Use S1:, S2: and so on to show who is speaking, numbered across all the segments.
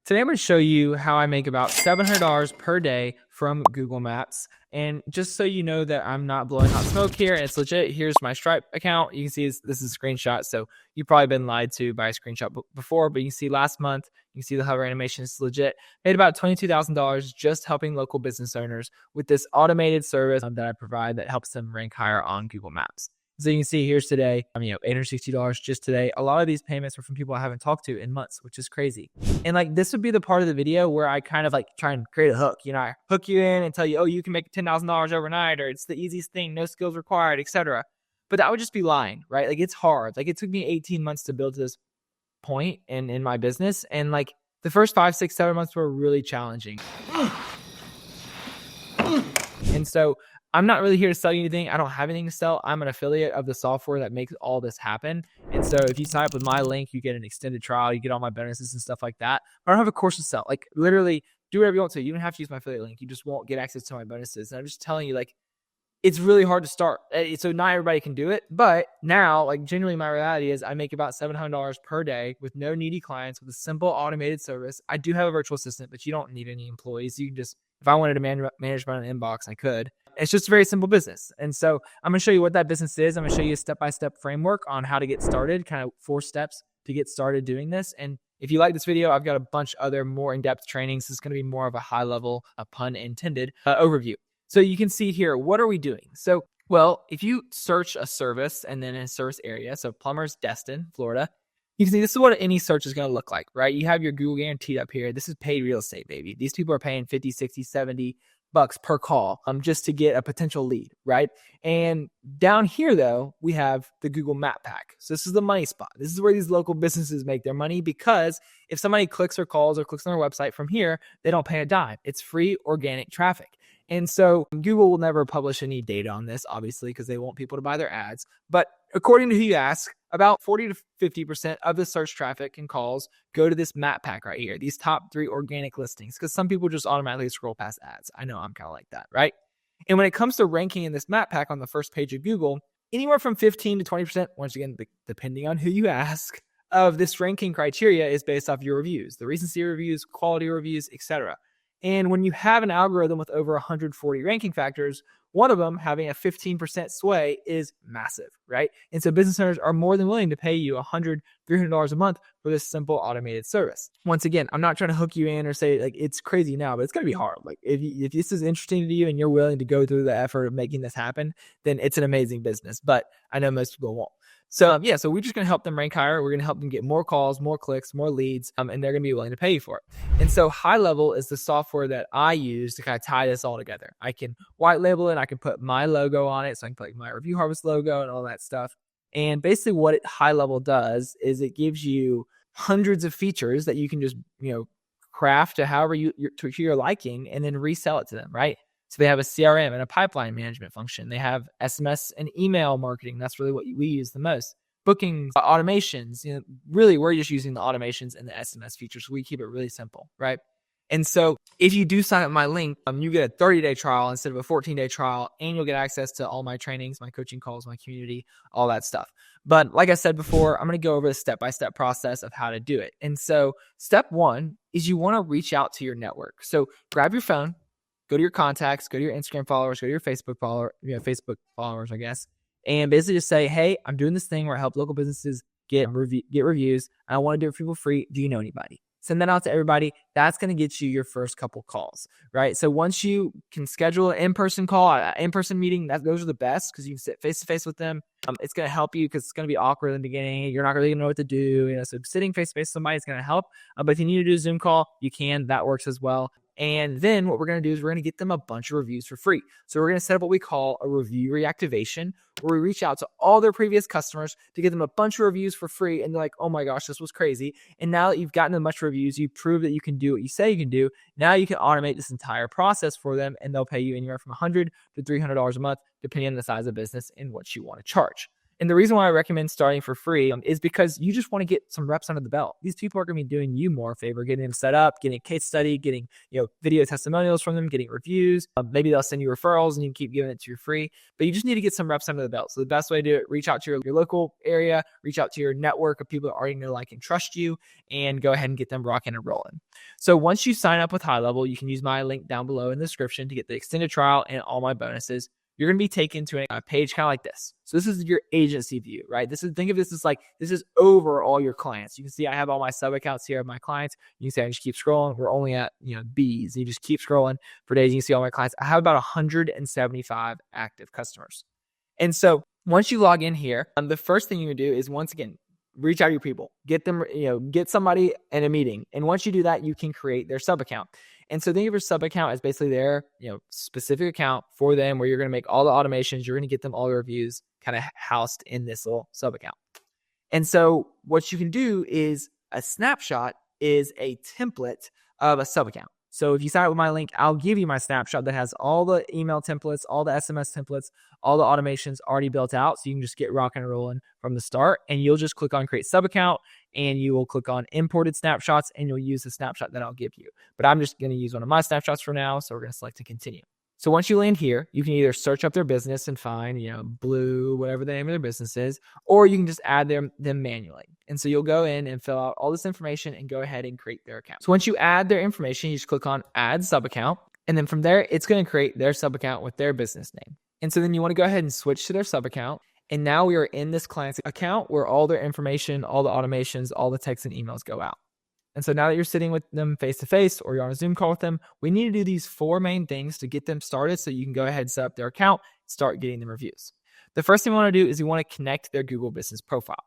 S1: Today I'm going to show you how I make about $700 per day from Google Maps. And just so you know that I'm not blowing hot smoke here and it's legit, here's my Stripe account. You can see this is a screenshot. So you've probably been lied to by a screenshot before, but you can see last month, you can see the hover animation is legit. Made about $22,000 just helping local business owners with this automated service that I provide that helps them rank higher on Google Maps. So you can see here's today, $860 just today. A lot of these payments were from people I haven't talked to in months, which is crazy. And like, this would be the part of the video where I kind of like try and create a hook. I hook you in and tell you, oh, you can make $10,000 overnight, or it's the easiest thing, no skills required, etc. But that would just be lying, right? Like, it's hard. Like, it took me 18 months to build to this point in my business. And like the first 5, 6, 7 months were really challenging. And so I'm not really here to sell you anything. I don't have anything to sell. I'm an affiliate of the software that makes all this happen. And so if you sign up with my link, you get an extended trial, you get all my bonuses and stuff like that. But I don't have a course to sell. Like, literally do whatever you want to. You don't have to use my affiliate link. You just won't get access to my bonuses. And I'm just telling you, like, it's really hard to start. So not everybody can do it. But now, like, genuinely my reality is I make about $700 per day with no needy clients, with a simple automated service. I do have a virtual assistant, but you don't need any employees. You can just, if I wanted to manage my own inbox, I could. It's just a very simple business. And so I'm going to show you what that business is. I'm going to show you a step-by-step framework on how to get started, kind of 4 steps to get started doing this. And if you like this video, I've got a bunch of other more in-depth trainings. This is going to be more of a high level, a pun intended, overview. So you can see here, what are we doing? So, well, if you search a service and then in a service area, so Plumbers Destin, Florida, you can see this is what any search is going to look like, right? You have your Google Guaranteed up here. This is paid real estate, baby. These people are paying 50, 60, 70 bucks per call just to get a potential lead, right? And down here, though, we have the Google Map Pack. So this is the money spot. This is where these local businesses make their money, because if somebody clicks or calls or clicks on their website from here, they don't pay a dime. It's free organic traffic. And so Google will never publish any data on this, obviously, because they want people to buy their ads. But according to who you ask, about 40 to 50% of the search traffic and calls go to this map pack right here, these top 3 organic listings, because some people just automatically scroll past ads. I know I'm kind of like that, right? And when it comes to ranking in this map pack on the first page of Google, anywhere from 15 to 20%, once again, depending on who you ask, of this ranking criteria is based off your reviews, the recency reviews, quality reviews, etc. And when you have an algorithm with over 140 ranking factors, one of them having a 15% sway is massive, right? And so business owners are more than willing to pay you $100, $300 a month for this simple automated service. Once again, I'm not trying to hook you in or say like it's crazy now, but it's going to be hard. Like if this is interesting to you and you're willing to go through the effort of making this happen, then it's an amazing business. But I know most people won't. So so we're just going to help them rank higher. We're going to help them get more calls, more clicks, more leads, and they're going to be willing to pay you for it. And so Highlevel is the software that I use to kind of tie this all together. I can white label it. I can put my logo on it. So I can put like my Review Harvest logo and all that stuff. And basically what Highlevel does is it gives you hundreds of features that you can just, craft to however to your liking and then resell it to them, right? So they have a CRM and a pipeline management function. They have SMS and email marketing. That's really what we use the most. Bookings, automations. Really, we're just using the automations and the SMS features. So we keep it really simple, right? And so if you do sign up my link, you get a 30-day trial instead of a 14-day trial, and you'll get access to all my trainings, my coaching calls, my community, all that stuff. But like I said before, I'm going to go over the step-by-step process of how to do it. And so step 1 is you want to reach out to your network. So grab your phone, go to your contacts, go to your Instagram followers, go to your Facebook followers, I guess, and basically just say, hey, I'm doing this thing where I help local businesses get reviews. I want to do it for people free. Do you know anybody? Send that out to everybody. That's going to get you your first couple calls, right? So once you can schedule an in-person call, an in-person meeting, those are the best because you can sit face-to-face with them. It's going to help you because it's going to be awkward in the beginning. You're not really going to know what to do. So sitting face-to-face with somebody is going to help. But if you need to do a Zoom call, you can. That works as well. And then what we're going to do is we're going to get them a bunch of reviews for free. So we're going to set up what we call a review reactivation, where we reach out to all their previous customers to give them a bunch of reviews for free. And they're like, oh my gosh, this was crazy. And now that you've gotten a bunch of reviews, you prove that you can do what you say you can do. Now you can automate this entire process for them, and they'll pay you anywhere from $100 to $300 a month, depending on the size of business and what you want to charge. And the reason why I recommend starting for free is because you just want to get some reps under the belt. These people are going to be doing you more a favor, getting them set up, getting a case study, getting video testimonials from them, getting reviews. Maybe they'll send you referrals and you can keep giving it to you free. But you just need to get some reps under the belt. So the best way to do it, reach out to your local area, reach out to your network of people that already know, like, and trust you, and go ahead and get them rocking and rolling. So once you sign up with Highlevel, you can use my link down below in the description to get the extended trial and all my bonuses. You're going to be taken to a page kind of like this. So this is your agency view, right? Think of this as like, this is over all your clients. You can see I have all my sub accounts here of my clients. You can see I just keep scrolling. We're only at, B's. You just keep scrolling for days. You can see all my clients. I have about 175 active customers. And so once you log in here, the first thing you do is, once again, reach out to your people, get them, get somebody in a meeting. And once you do that, you can create their sub account. And so think of your sub account as basically their, specific account for them, where you're going to make all the automations. You're going to get them all the reviews kind of housed in this little sub account. And so what you can do is, a snapshot is a template of a sub account. So if you sign up with my link, I'll give you my snapshot that has all the email templates, all the SMS templates, all the automations already built out. So you can just get rocking and rolling from the start, and you'll just click on create sub account, and you will click on imported snapshots, and you'll use the snapshot that I'll give you. But I'm just going to use one of my snapshots for now. So we're going to select to continue. So once you land here, you can either search up their business and find, Blue, whatever the name of their business is, or you can just add them manually. And so you'll go in and fill out all this information and go ahead and create their account. So once you add their information, you just click on add sub account. And then from there, it's going to create their sub account with their business name. And so then you want to go ahead and switch to their sub account. And now we are in this client's account where all their information, all the automations, all the texts and emails go out. And so now that you're sitting with them face to face, or you're on a Zoom call with them, we need to do these 4 main things to get them started so you can go ahead and set up their account, start getting them reviews. The first thing we want to do is we want to connect their Google Business Profile.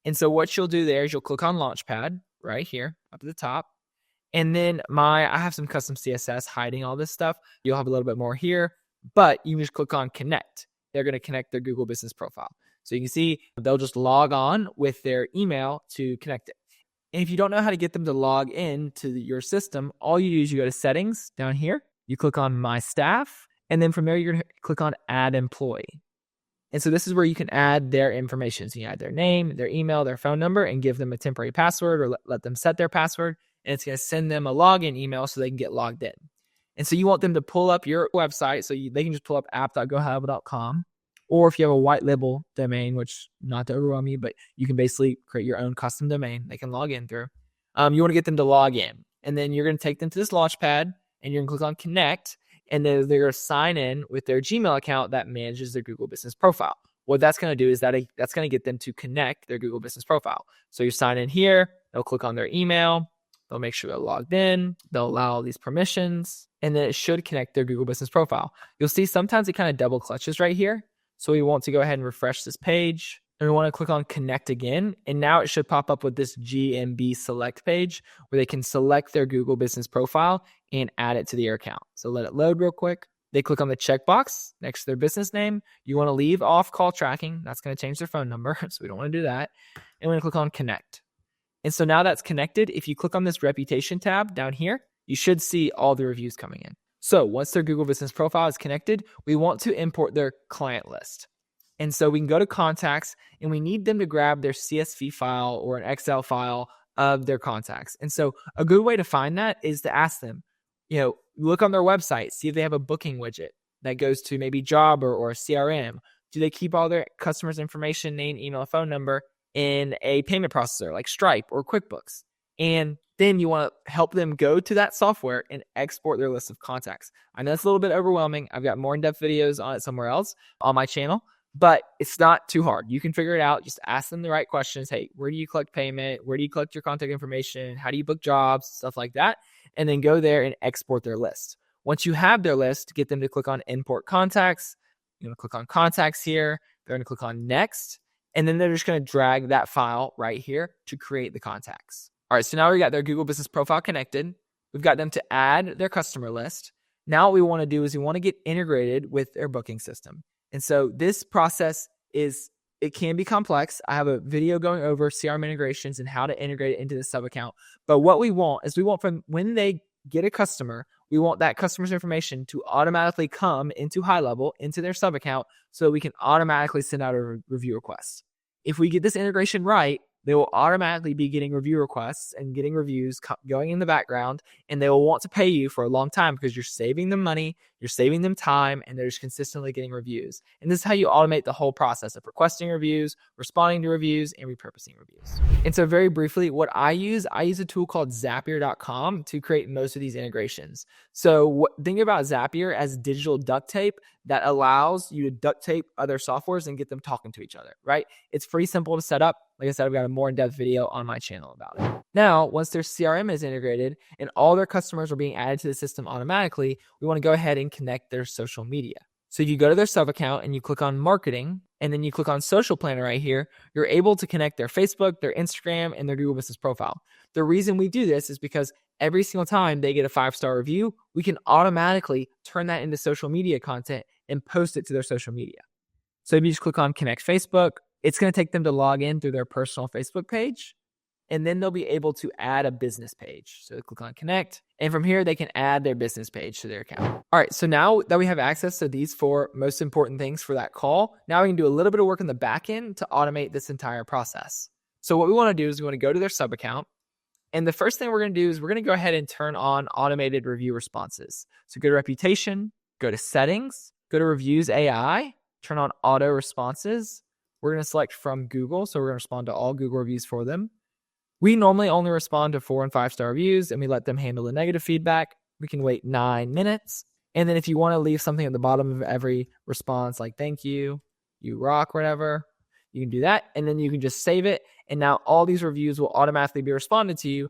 S1: And so what you'll do there is you'll click on Launchpad right here up at the top. And then I have some custom CSS hiding all this stuff. You'll have a little bit more here, but you can just click on Connect. They're going to connect their Google Business Profile. So you can see they'll just log on with their email to connect it. And if you don't know how to get them to log in to your system, all you do is you go to Settings down here, you click on My Staff, and then from there you're going to click on Add Employee. And so this is where you can add their information. So you add their name, their email, their phone number, and give them a temporary password, or let them set their password, and it's going to send them a login email so they can get logged in. And so you want them to pull up your website, so they can just pull up app.gohighlevel.com. Or if you have a white label domain, which, not to overwhelm you, but you can basically create your own custom domain they can log in through. You want to get them to log in. And then you're going to take them to this Launchpad, and you're going to click on Connect. And then they're going to sign in with their Gmail account that manages their Google Business Profile. What that's going to do is that's going to get them to connect their Google Business Profile. So you sign in here, they'll click on their email, they'll make sure they're logged in, they'll allow all these permissions, and then it should connect their Google Business Profile. You'll see sometimes it kind of double clutches right here. So we want to go ahead and refresh this page, and we want to click on Connect again. And now it should pop up with this GMB Select page where they can select their Google Business Profile and add it to their account. So let it load real quick. They click on the checkbox next to their business name. You want to leave off call tracking. That's going to change their phone number, so we don't want to do that. And we're going to click on Connect. And so now that's connected. If you click on this Reputation tab down here, you should see all the reviews coming in. So once their Google Business Profile is connected, we want to import their client list. And so we can go to Contacts, and we need them to grab their CSV file or an Excel file of their contacts. And so a good way to find that is to ask them, look on their website, see if they have a booking widget that goes to maybe Jobber or CRM. Do they keep all their customers' information, name, email, phone number, in a payment processor like Stripe or QuickBooks? And then you want to help them go to that software and export their list of contacts. I know it's a little bit overwhelming. I've got more in-depth videos on it somewhere else on my channel, but it's not too hard. You can figure it out. Just ask them the right questions. Hey, where do you collect payment? Where do you collect your contact information? How do you book jobs? Stuff like that. And then go there and export their list. Once you have their list, get them to click on Import Contacts. You're going to click on Contacts here. They're going to click on Next. And then they're just going to drag that file right here to create the contacts. All right, so now we got their Google Business Profile connected. We've got them to add their customer list. Now what we want to do is we want to get integrated with their booking system. And so this process it can be complex. I have a video going over CRM integrations and how to integrate it into the sub account. But what we want is from when they get a customer, we want that customer's information to automatically come into Highlevel, into their sub account, so we can automatically send out a review request. If we get this integration right, they will automatically be getting review requests and getting reviews going in the background, and they will want to pay you for a long time because you're saving them money, you're saving them time, and they're just consistently getting reviews. And this is how you automate the whole process of requesting reviews, responding to reviews, and repurposing reviews. And so very briefly, what I use a tool called Zapier.com to create most of these integrations. So think about Zapier as digital duct tape that allows you to duct tape other softwares and get them talking to each other, right? It's pretty simple to set up. Like I said, I've got a more in-depth video on my channel about it. Now, once their CRM is integrated and all their customers are being added to the system automatically, we want to go ahead and connect their social media. So if you go to their sub account and you click on marketing, and then you click on social planner right here, you're able to connect their Facebook, their Instagram, and their Google Business profile. The reason we do this is because every single time they get a 5-star review, we can automatically turn that into social media content and post it to their social media. So if you just click on connect Facebook, it's going to take them to log in through their personal Facebook page, and then they'll be able to add a business page. So click on connect, and from here, they can add their business page to their account. All right, so now that we have access to these 4 most important things for that call, now we can do a little bit of work in the back end to automate this entire process. So what we want to do is we want to go to their sub account, and the first thing we're going to do is we're going to go ahead and turn on automated review responses. So go to reputation, go to settings, go to reviews AI, turn on auto responses. We're going to select from Google, so we're going to respond to all Google reviews for them. We normally only respond to 4- and 5-star reviews, and we let them handle the negative feedback. We can wait 9 minutes. And then if you want to leave something at the bottom of every response, like thank you, you rock, whatever, you can do that. And then you can just save it. And now all these reviews will automatically be responded to you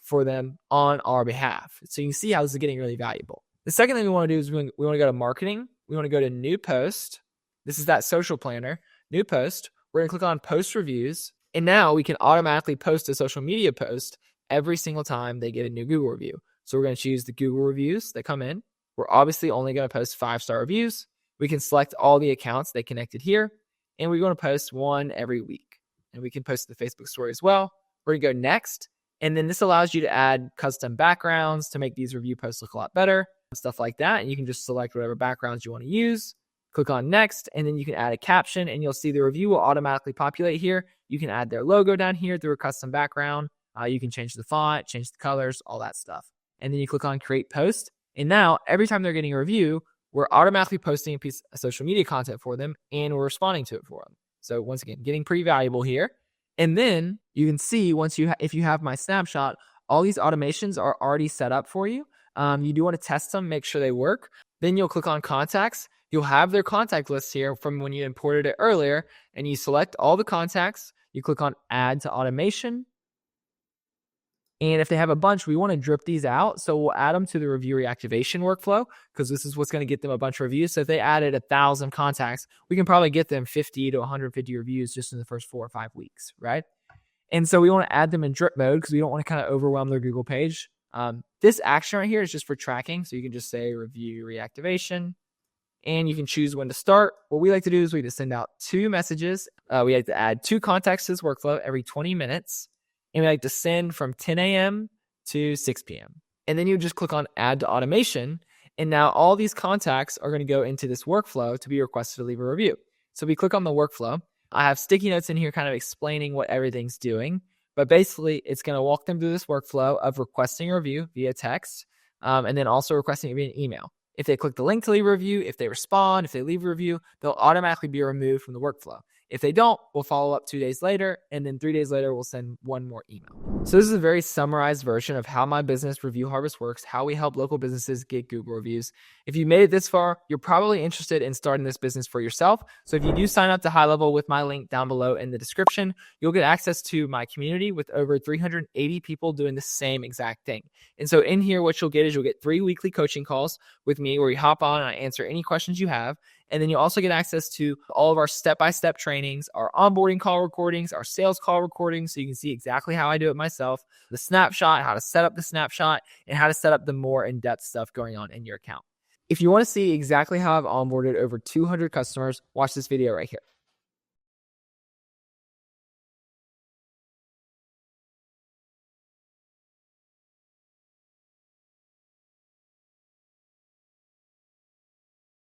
S1: for them on our behalf. So you can see how this is getting really valuable. The second thing we want to do is we want to go to marketing. We want to go to new post. This is that social planner. New post. We're going to click on post reviews. And now we can automatically post a social media post every single time they get a new Google review. So we're going to choose the Google reviews that come in. We're obviously only going to post 5-star reviews. We can select all the accounts they connected here. And we're going to post 1 every week. And we can post the Facebook story as well. We're going to go next. And then this allows you to add custom backgrounds to make these review posts look a lot better, stuff like that. And you can just select whatever backgrounds you want to use. Click on next, and then you can add a caption, and you'll see the review will automatically populate here. You can add their logo down here through a custom background. You can change the font, change the colors, all that stuff. And then you click on create post. And now every time they're getting a review, we're automatically posting a piece of social media content for them, and we're responding to it for them. So once again, getting pretty valuable here. And then you can see if you have my snapshot, all these automations are already set up for you. You do want to test them, make sure they work. Then you'll click on contacts. You'll have their contact list here from when you imported it earlier, and you select all the contacts. You click on add to automation. And if they have a bunch, we want to drip these out. So we'll add them to the review reactivation workflow, because this is what's going to get them a bunch of reviews. So if they added 1,000 contacts, we can probably get them 50 to 150 reviews just in the first 4 or 5 weeks, right? And so we want to add them in drip mode because we don't want to kind of overwhelm their Google page. This action right here is just for tracking. So you can just say review reactivation, and you can choose when to start. What we like to do is we just send out 2 messages. We like to add 2 contacts to this workflow every 20 minutes. And we like to send from 10 a.m. to 6 p.m. And then you just click on add to automation. And now all these contacts are going to go into this workflow to be requested to leave a review. So we click on the workflow. I have sticky notes in here kind of explaining what everything's doing. But basically, it's going to walk them through this workflow of requesting a review via text, and then also requesting it via an email. If they click the link to leave a review, if they respond, if they leave a review, they'll automatically be removed from the workflow. If they don't, we'll follow up 2 days later, and then 3 days later, we'll send 1 more email. So this is a very summarized version of how my business Review Harvest works, how we help local businesses get Google reviews. If you made it this far, you're probably interested in starting this business for yourself. So if you do sign up to Highlevel with my link down below in the description, you'll get access to my community with over 380 people doing the same exact thing. And so in here, what you'll get is you'll get 3 weekly coaching calls with me where we hop on and I answer any questions you have. And then you'll also get access to all of our step-by-step trainings, our onboarding call recordings, our sales call recordings, so you can see exactly how I do it myself, the snapshot, how to set up the snapshot, and how to set up the more in-depth stuff going on in your account. If you want to see exactly how I've onboarded over 200 customers, watch this video right here.